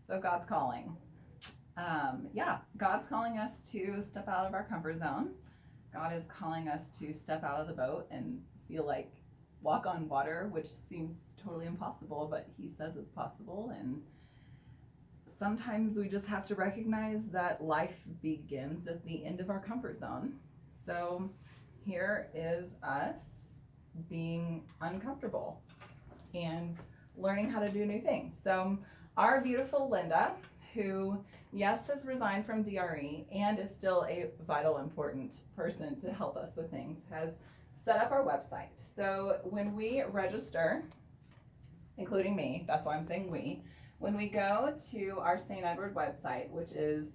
So God's calling. God's calling us to step out of our comfort zone. God is calling us to step out of the boat and feel like walk on water, which seems totally impossible, but He says it's possible. And sometimes we just have to recognize that life begins at the end of our comfort zone. So here is us being uncomfortable and learning how to do new things. So our beautiful Linda, who, yes, has resigned from DRE and is still a vital, important person to help us with things, has set up our website. So when we register, including me, that's why I'm saying we, when we go to our St. Edward website, which is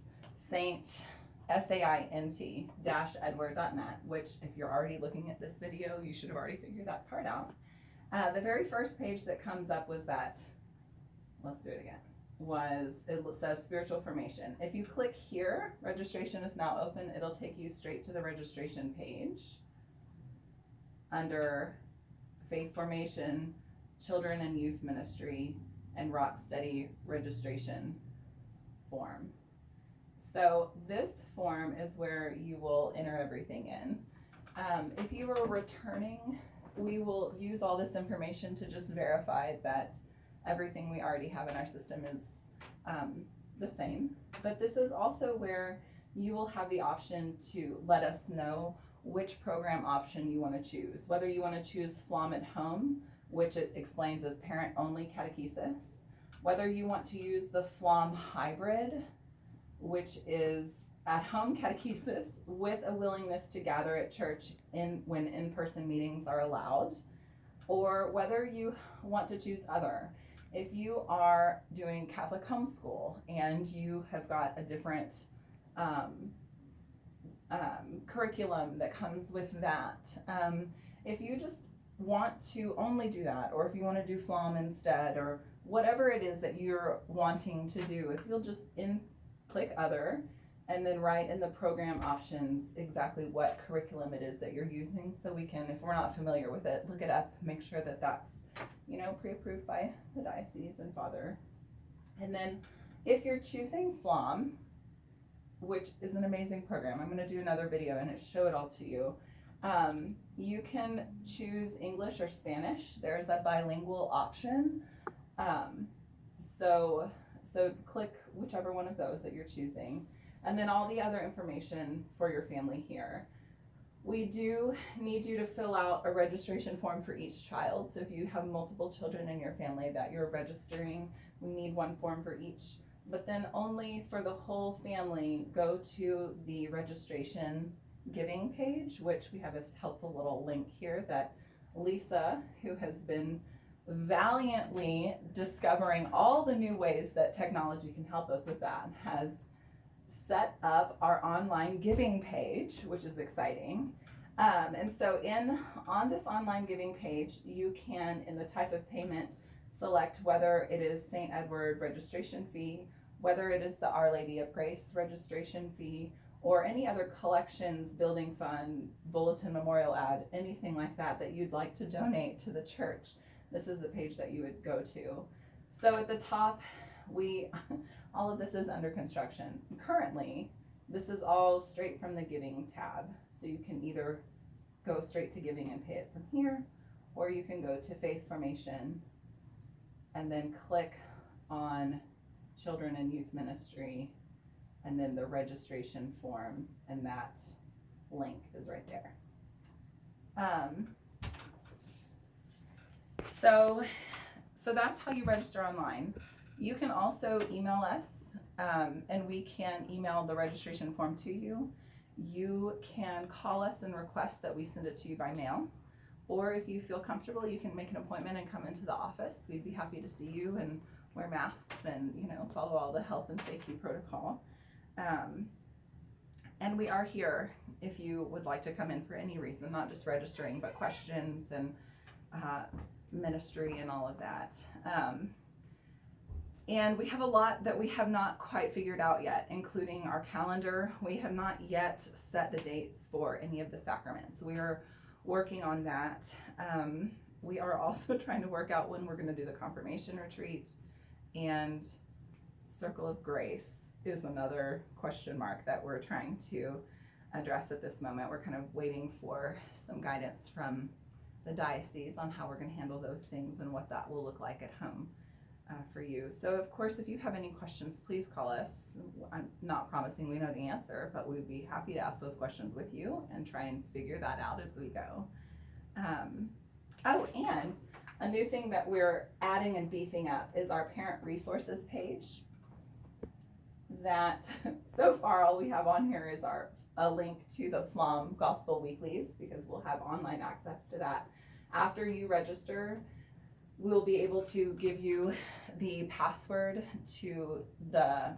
SAINT-Edward.net, which if you're already looking at this video, you should have already figured that part out. The very first page that comes up was that, let's do it again, it says spiritual formation. If you click here, registration is now open, it'll take you straight to the registration page under faith formation, children and youth ministry, and Rock Steady registration form. So this form is where you will enter everything in. If you are returning, we will use all this information to just verify that everything we already have in our system is the same. But this is also where you will have the option to let us know which program option you want to choose. Whether you want to choose FLOM at Home, which it explains as parent-only catechesis. Whether you want to use the FLOM hybrid, which is at-home catechesis with a willingness to gather at church when in-person meetings are allowed, or whether you want to choose other. If you are doing Catholic homeschool and you have got a different curriculum that comes with that, if you just want to only do that, or if you want to do FLOM instead, or whatever it is that you're wanting to do, if you'll just click other and then write in the program options exactly what curriculum it is that you're using, so we can, if we're not familiar with it, look it up, make sure that that's, pre-approved by the diocese and father. And then if you're choosing FLOM, which is an amazing program, I'm going to do another video and show it all to you. You can choose English or Spanish. There's a bilingual option. So click whichever one of those that you're choosing, and then all the other information for your family here. We do need you to fill out a registration form for each child. So if you have multiple children in your family that you're registering, we need one form for each. But then only for the whole family, go to the registration giving page, which we have a helpful little link here that Lisa, who has been valiantly discovering all the new ways that technology can help us with that, has set up our online giving page, which is exciting. And so on this online giving page, you can, in the type of payment, select whether it is St. Edward registration fee, whether it is the Our Lady of Grace registration fee, or any other collections, building fund, bulletin memorial ad, anything like that that you'd like to donate to the church. This is the page that you would go to. So at the top, all of this is under construction. Currently, this is all straight from the giving tab. So you can either go straight to giving and pay it from here, or you can go to faith formation and then click on children and youth ministry, and then the registration form, and that link is right there. So that's how you register online. You can also email us, and we can email the registration form to you. You can call us and request that we send it to you by mail. Or if you feel comfortable, you can make an appointment and come into the office. We'd be happy to see you and wear masks and follow all the health and safety protocol. And we are here if you would like to come in for any reason, not just registering, but questions and ministry and all of that. And we have a lot that we have not quite figured out yet, including our calendar. We have not yet set the dates for any of the sacraments. We are working on that. We are also trying to work out when we're going to do the confirmation retreat and circle of grace is another question mark that we're trying to address at this moment. We're kind of waiting for some guidance from the diocese on how we're going to handle those things and what that will look like at home for you. So of course, if you have any questions, please call us. I'm not promising we know the answer, but we'd be happy to ask those questions with you and try and figure that out as we go. Oh, and a new thing that we're adding and beefing up is our parent resources page. That so far all we have on here is a link to the FLOM Gospel Weeklies, because we'll have online access to that. After you register, we'll be able to give you the password to the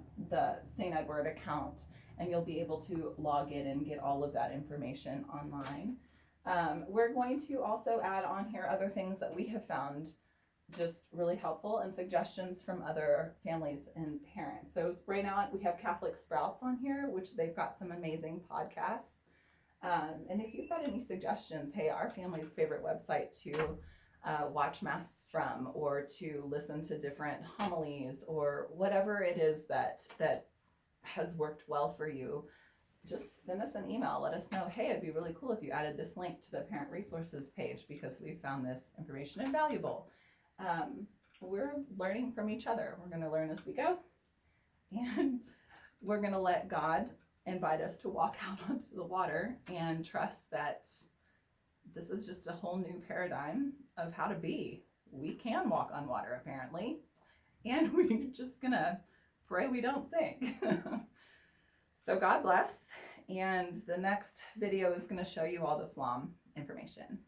St. Edward account, and you'll be able to log in and get all of that information online. We're going to also add on here other things that we have found just really helpful and suggestions from other families and parents. So right now we have Catholic Sprouts on here, which they've got some amazing podcasts. And if you've got any suggestions, hey, our family's favorite website to watch Mass from, or to listen to different homilies, or whatever it is that has worked well for you, just send us an email. Let us know, hey, it'd be really cool if you added this link to the parent resources page, because we found this information invaluable. We're learning from each other. We're going to learn as we go, and we're going to let God invite us to walk out onto the water and trust that this is just a whole new paradigm of how to be. We can walk on water, apparently, and we're just going to pray we don't sink. So God bless, and the next video is going to show you all the FLOM information.